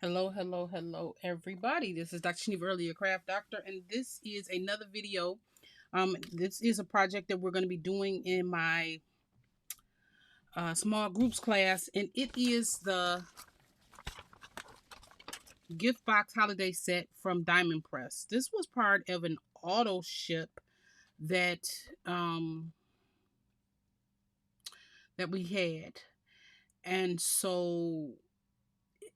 Hello, everybody. This is Dr. Shaniva Earlier Craft Doctor, and this is another video. This is a project that we're going to be doing in my small groups class, and it is the gift box holiday set from Diamond Press. This was part of an auto ship that that we had, and so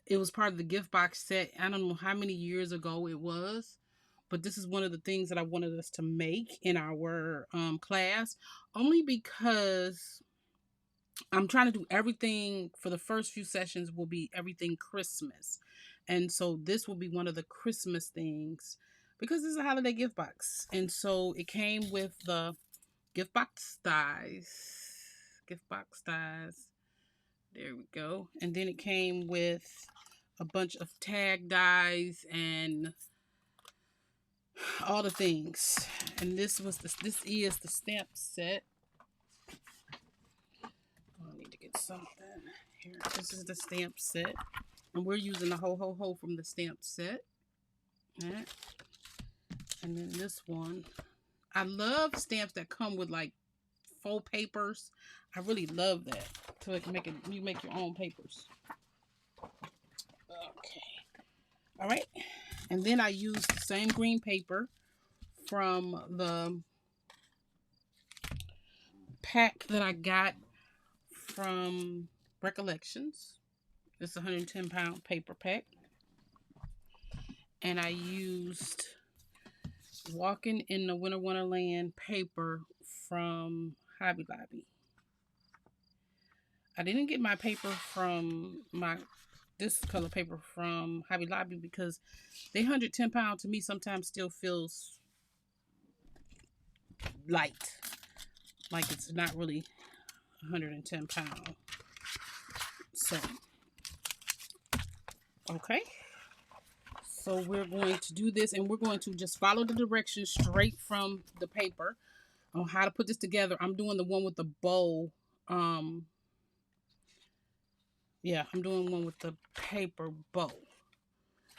it was part of the gift box set. I don't know how many years ago it was, but this is one of the things that I wanted us to make in our class, only because I'm trying to do everything for the first few sessions will be everything Christmas. And so this will be one of the Christmas things because this is a holiday gift box. And so it came with the gift box dies. Gift box dies. There we go. And then it came with a bunch of tag dies and all the things. And this is the stamp set. I need to get something here. This is the stamp set, and we're using the ho ho ho from the stamp set. Right. And then this one, I love stamps that come with like faux papers. I really love that. So it can make it, you make your own papers. Okay. All right. And then I used the same green paper from the pack that I got from Recollections. It's a 110-pound paper pack. And I used Walking in the Winter Wonderland paper from Hobby Lobby. I didn't get my paper from this color paper from Hobby Lobby because they 110 pound to me sometimes still feels light. Like it's not really 110 pound. So, okay. So we're going to do this, and we're going to just follow the directions straight from the paper on how to put this together. I'm doing the one with the bow. Yeah, I'm doing one with the paper bow.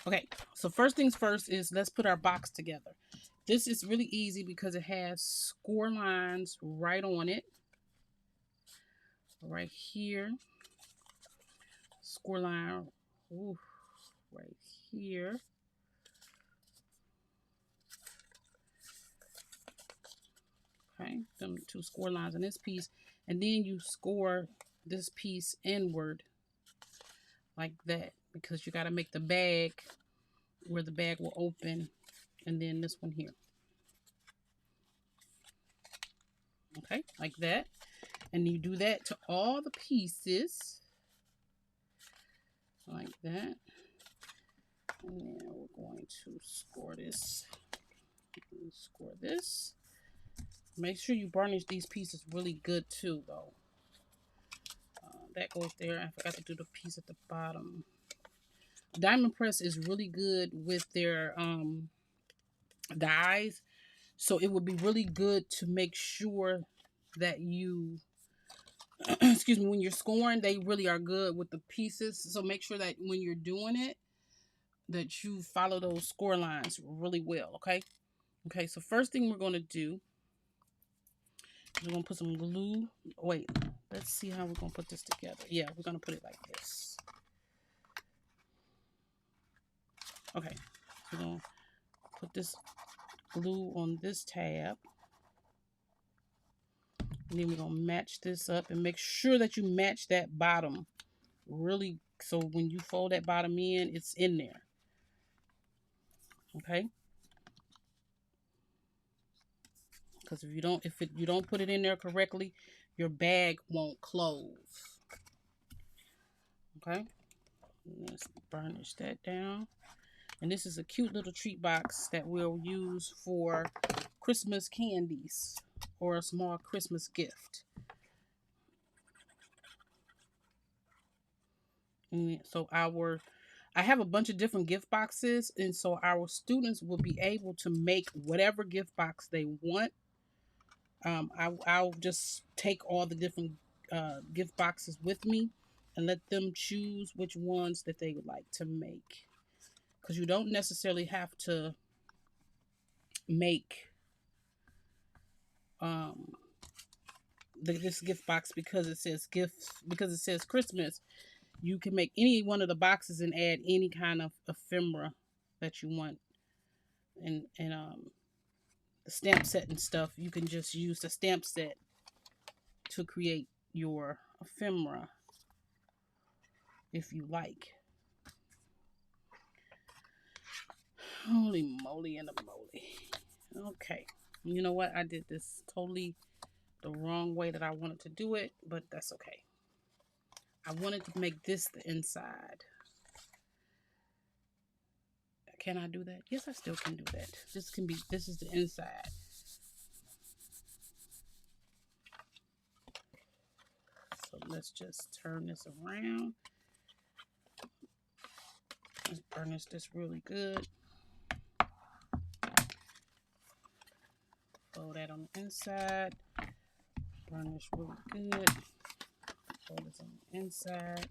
Okay, so first things first is let's put our box together. This is really easy because it has score lines right on it. Right here. Score line right here. Okay, them two score lines in this piece. And then you score this piece inward like that, because you got to make the bag where the bag will open, and then this one here. Okay, like that. And you do that to all the pieces like that. And then we're going to score this. Score this. Make sure you burnish these pieces really good too, though. That goes there. I forgot to do the piece at the bottom. Diamond Press is really good with their dies, so it would be really good to make sure that you excuse me, when you're scoring, they really are good with the pieces. So make sure that when you're doing it, that you follow those score lines really well. Okay, so first thing we're going to do, we're going to put some glue. Wait, let's see how we're going to put this together. Yeah, we're going to put it like this. Okay, we're going to put this glue on this tab. And then we're going to match this up and make sure that you match that bottom really, so when you fold that bottom in, it's in there. Okay? Because if you don't put it in there correctly, your bag won't close. Okay? Let's burnish that down. And this is a cute little treat box that we'll use for Christmas candies or a small Christmas gift. And so I have a bunch of different gift boxes, and so our students will be able to make whatever gift box they want. I'll just take all the different gift boxes with me, and let them choose which ones that they would like to make. Because you don't necessarily have to make this gift box because it says gifts, because it says Christmas. You can make any one of the boxes and add any kind of ephemera that you want. And the stamp set and stuff, you can just use the stamp set to create your ephemera if you like. Holy moly and a moly. Okay. You know what? I did this totally the wrong way that I wanted to do it, but that's okay. I wanted to make this the inside. Can I do that? Yes, I still can do that. This is the inside. So let's just turn this around. Let's burnish this really good. Fold that on the inside. Burnish really good. Fold this on the inside.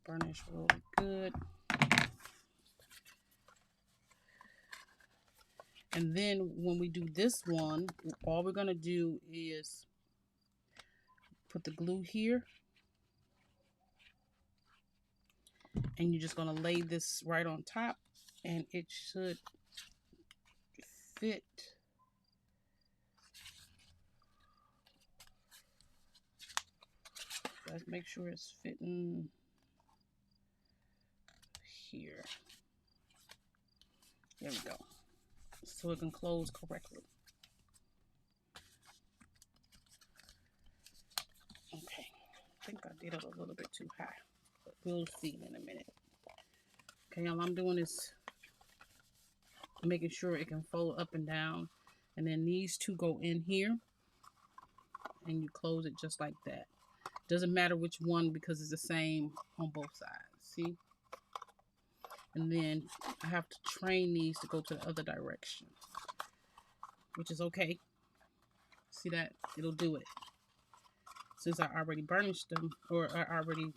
Burnish really good. And then when we do this one, all we're going to do is put the glue here. And you're just going to lay this right on top. And it should fit. Let's make sure it's fitting here. There we go. So it can close correctly. Okay. I think I did it a little bit too high. But we'll see in a minute. Okay, all I'm doing is making sure it can fold up and down. And then these two go in here. And you close it just like that. Doesn't matter which one because it's the same on both sides. See? And then I have to train these to go to the other direction, which is okay. See that? It'll do it. Since I already burnished them, or I already,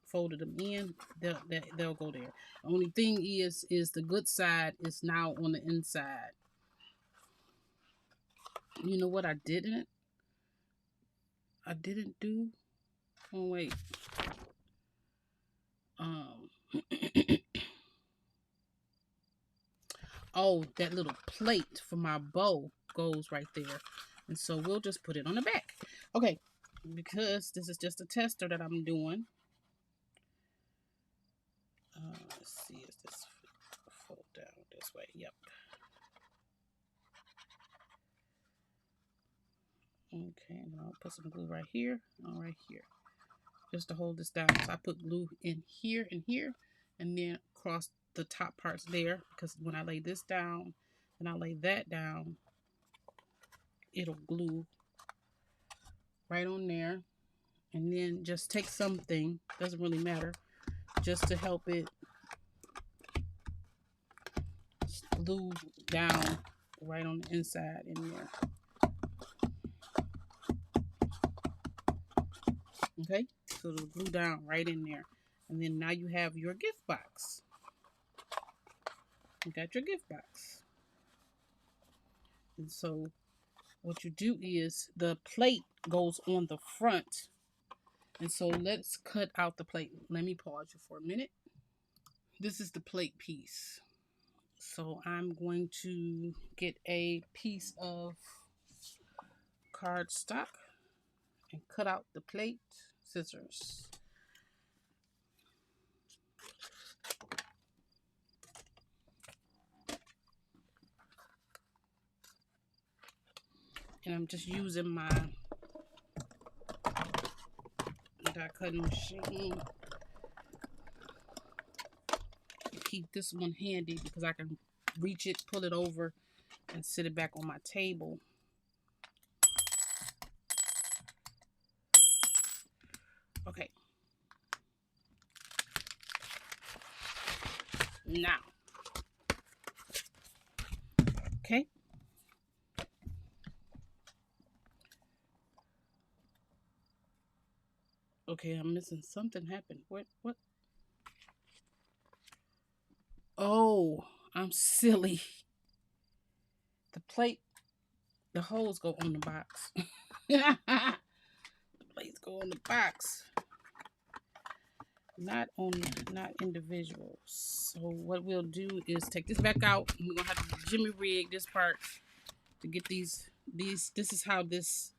folded them in, they'll go there. The only thing is the good side is now on the inside. You know what I didn't do? Oh, wait. Oh, that little plate for my bow goes right there. And so we'll just put it on the back. Okay, because this is just a tester that I'm doing. Let's see, is this fold down this way? Yep. Okay, and I'll put some glue right here and right here. Just to hold this down. So I put glue in here and here, and then across the top parts there, because when I lay this down and I lay that down, it'll glue right on there. And then just take something, doesn't really matter, just to help it glue down right on the inside in there. Okay, so it'll glue down right in there. And then now you have your gift box. You got your gift box. And so what you do is the plate goes on the front. And so let's cut out the plate. Let me pause you for a minute. This is the plate piece. So I'm going to get a piece of cardstock and cut out the plate. Scissors. And I'm just using my die cutting machine. Keep this one handy because I can reach it, pull it over, and sit it back on my table. Okay. Now. Okay. Okay, I'm missing something happened. What? Oh, I'm silly. The plate, the holes go on the box. The plates go on the box. Not individuals. So what we'll do is take this back out. And we're gonna have to jimmy rig this part to get these. This is how this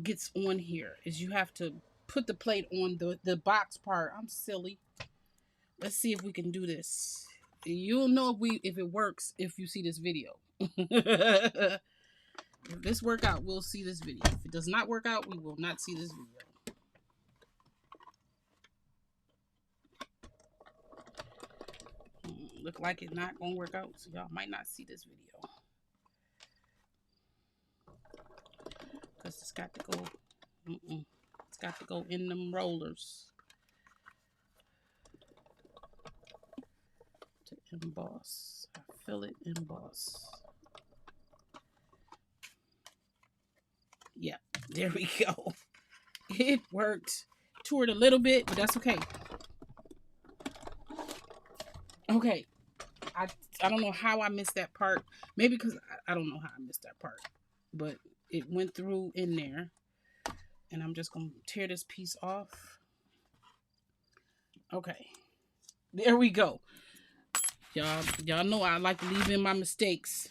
gets on here. Is you have to put the plate on the box part. I'm silly. Let's see if we can do this. You'll know if it works if you see this video. If this work out, we'll see this video. If it does not work out, we will not see this video. Look like it's not gonna work out, so y'all might not see this video because it's got to go. It's got to go in them rollers to emboss. Fill it, emboss. Yeah, there we go. It worked. Toured a little bit, but that's okay. Okay. I don't know how I missed that part. Maybe because I don't know how I missed that part. But it went through in there. And I'm just going to tear this piece off. Okay. There we go. Y'all know I like to leave in my mistakes.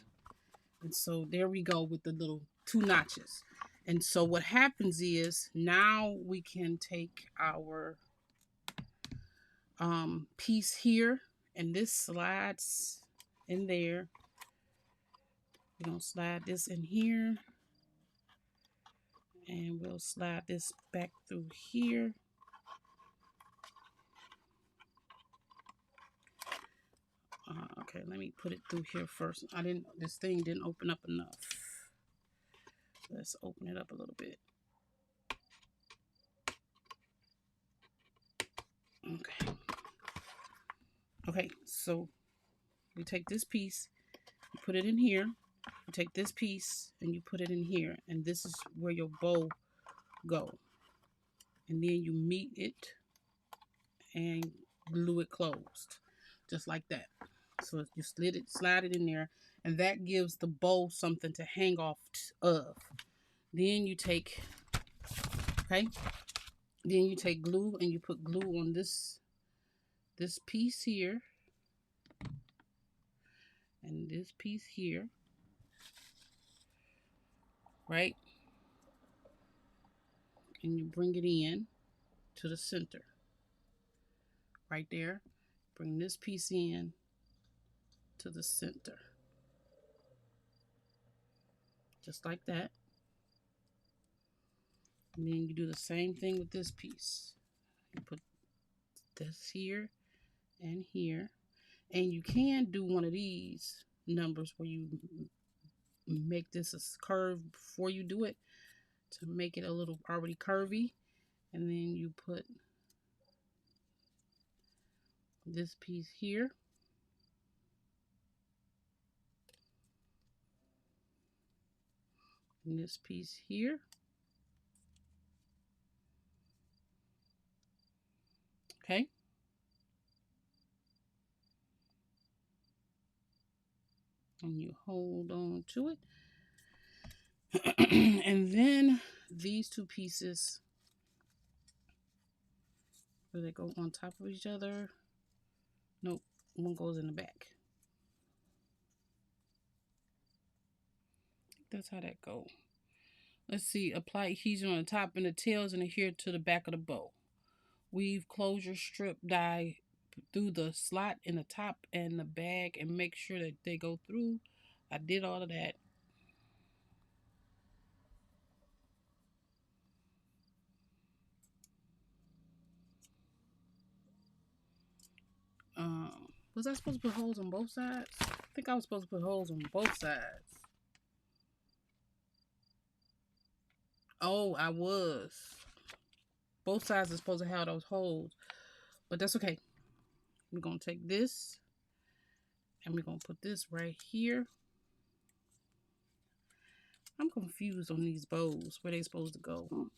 And so there we go with the little 2 notches. And so what happens is now we can take our piece here. And this slides in there. We're going to slide this in here. And we'll slide this back through here. Okay, let me put it through here first. This thing didn't open up enough. Let's open it up a little bit. Okay. Okay, so we take this piece, you put it in here. You take this piece and you put it in here. And this is where your bow go. And then you meet it and glue it closed. Just like that. So you slide it in there. And that gives the bow something to hang off of. Then you take, okay? Then you take glue and you put glue on this piece here. And this piece here. Right? And you bring it in to the center. Right there. Bring this piece in to the center. Just like that. And then you do the same thing with this piece. You put this here and here. And you can do one of these numbers where you make this a curve before you do it to make it a little already curvy. And then you put this piece here. And this piece here. Okay. And you hold on to it. And then these 2 pieces, where they go on top of each other. Nope, one goes in the back. That's how that goes. Let's see. Apply adhesion on the top and the tails and adhere to the back of the bow. Weave closure strip dye through the slot in the top and the bag and make sure that they go through. I did all of that. Was I supposed to put holes on both sides? I think I was supposed to put holes on both sides. Oh, I was. Both sides are supposed to have those holes. But that's okay. We're going to take this. And we're going to put this right here. I'm confused on these bows. Where they supposed to go.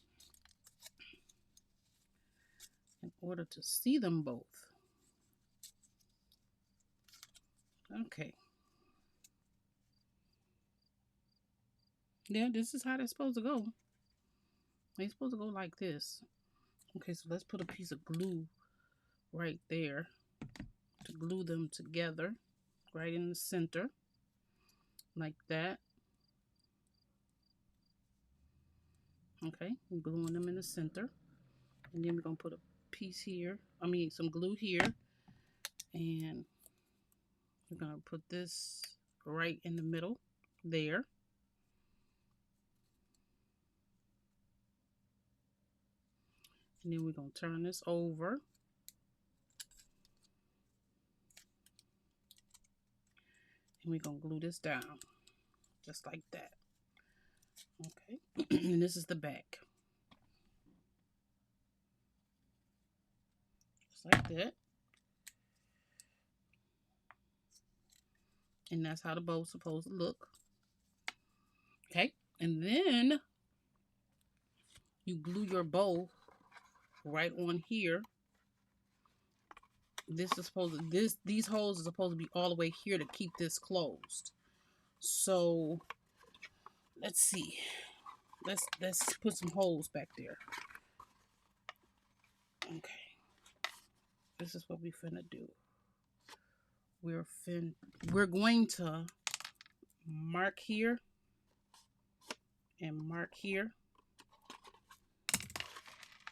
in order to see them both. Okay. Yeah, this is how they're supposed to go. They're supposed to go like this. Okay, so let's put a piece of glue right there to glue them together, right in the center, like that. Okay, I'm gluing them in the center. And then we're going to put a piece here, some glue here. And we're going to put this right in the middle there. And then we're going to turn this over. And we're going to glue this down, just like that. Okay, and this is the back. Just like that. And that's how the bow's supposed to look. Okay, and then you glue your bow right on here. This is supposed to, these holes are supposed to be all the way here to keep this closed. So let's see. Let's put some holes back there. Okay. This is what we finna do. We're going to mark here and mark here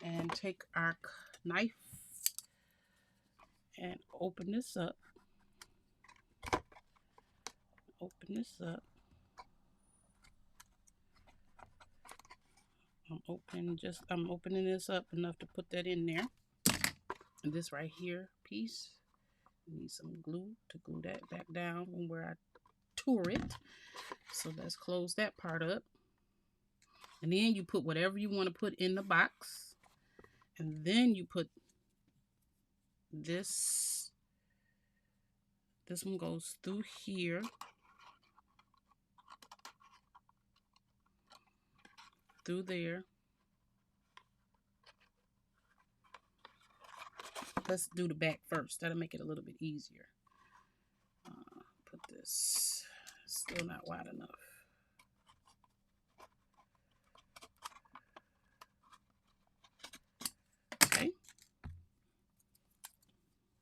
and take our knife and open this up. Open this up. I'm opening this up enough to put that in there. And this right here piece, need some glue to glue that back down from where I tore it. So let's close that part up. And then you put whatever you want to put in the box. And then you put this. This one goes through here. Through there. Let's do the back first. That'll make it a little bit easier. Put this. Still not wide enough. Okay.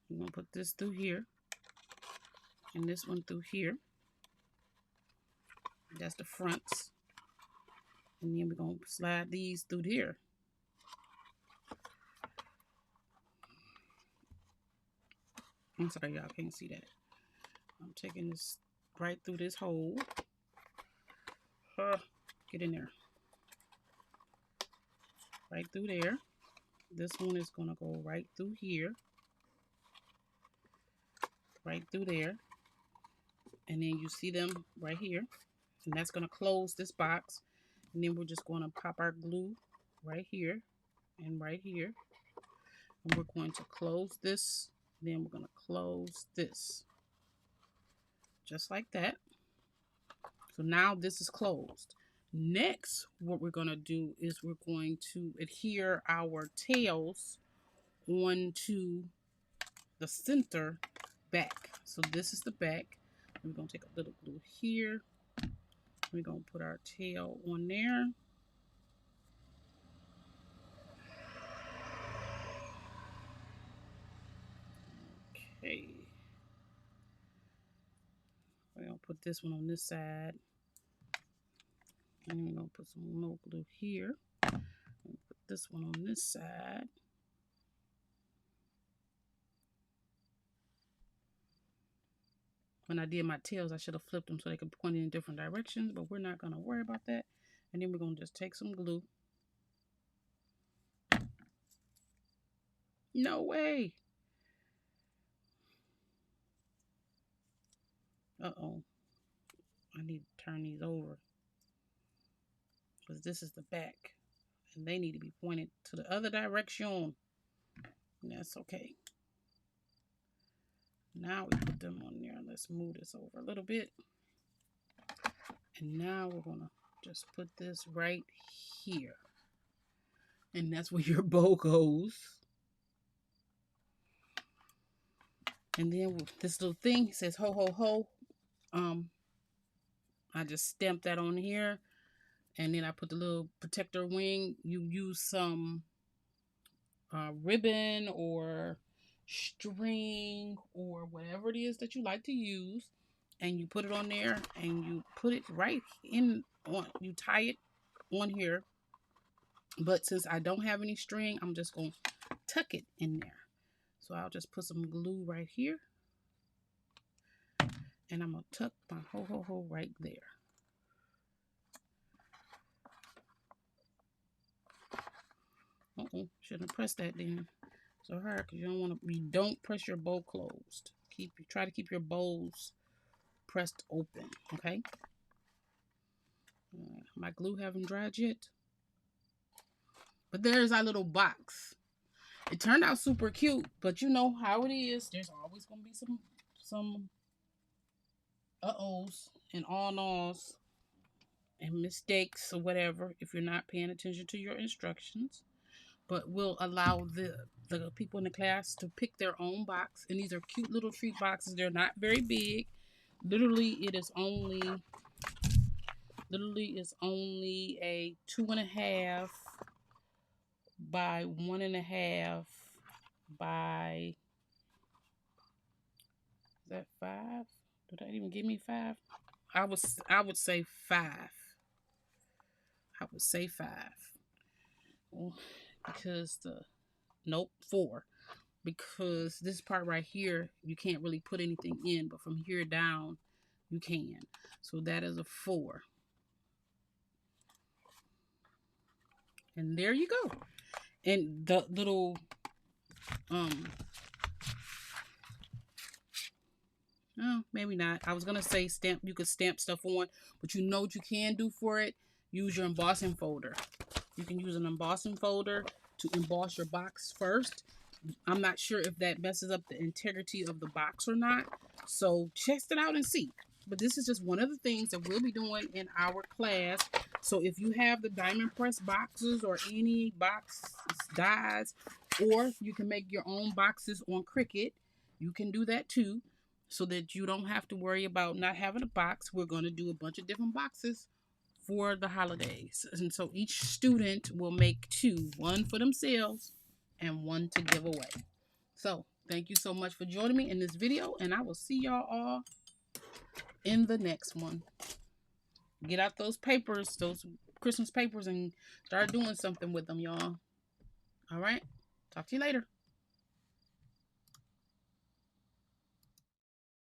I'm going to put this through here. And this one through here. That's the fronts. And then we're going to slide these through here. I'm sorry, y'all can't see that. I'm taking this right through this hole. Get in there. Right through there. This one is going to go right through here. Right through there. And then you see them right here. And that's going to close this box. And then we're just going to pop our glue right here and right here. And we're going to close this. Then we're going to close this. Just like that. So now this is closed. Next, what we're going to do is we're going to adhere our tails onto the center back. So this is the back. We're going to take a little glue here. We're going to put our tail on there. Okay. We're going to put this one on this side. And we're going to put some more glue here. And put this one on this side. When I did my tails, I should have flipped them so they could point in different directions, but we're not going to worry about that. And then we're going to just take some glue. No way. Uh-oh. I need to turn these over. Because this is the back. And they need to be pointed to the other direction. And that's okay. Now we put them on there. Let's move this over a little bit. And now we're going to just put this right here. And that's where your bow goes. And then this little thing says ho ho ho. I just stamped that on here, and then I put the little protector wing. You use some ribbon or string or whatever it is that you like to use, and you put it on there, and you put it right in on. You tie it on here, but since I don't have any string, I'm just gonna tuck it in there. So I'll just put some glue right here, and I'm gonna tuck my ho ho ho right there. Shouldn't have pressed that then so hard, because you don't press your bowl closed. Try to keep your bowls pressed open, okay? My glue haven't dried yet, but there's our little box. It turned out super cute, but you know how it is. There's always gonna be some uh-ohs and all-no's and mistakes or whatever if you're not paying attention to your instructions. But we'll allow the people in the class to pick their own box. And these are cute little treat boxes. They're not very big. Literally, it's only a 2.5 by 1.5 by, is that 5? Did that even give me 5? I would say 5. I would say 5. Because nope, 4. Because this part right here, you can't really put anything in, but from here down, you can. So that is a 4. And there you go. And the little, no, maybe not. I was going to say you could stamp stuff on, but you know what you can do for it? Use your embossing folder. You can use an embossing folder to emboss your box first. I'm not sure if that messes up the integrity of the box or not. So test it out and see. But this is just one of the things that we'll be doing in our class. So if you have the diamond press boxes or any box dies, or you can make your own boxes on Cricut, you can do that too, so that you don't have to worry about not having a box. We're going to do a bunch of different boxes for the holidays. And so each student will make 2, one for themselves and one to give away. So thank you so much for joining me in this video, and I will see y'all all in the next one. Get out those papers, those Christmas papers, and start doing something with them, y'all. All right. Talk to you later.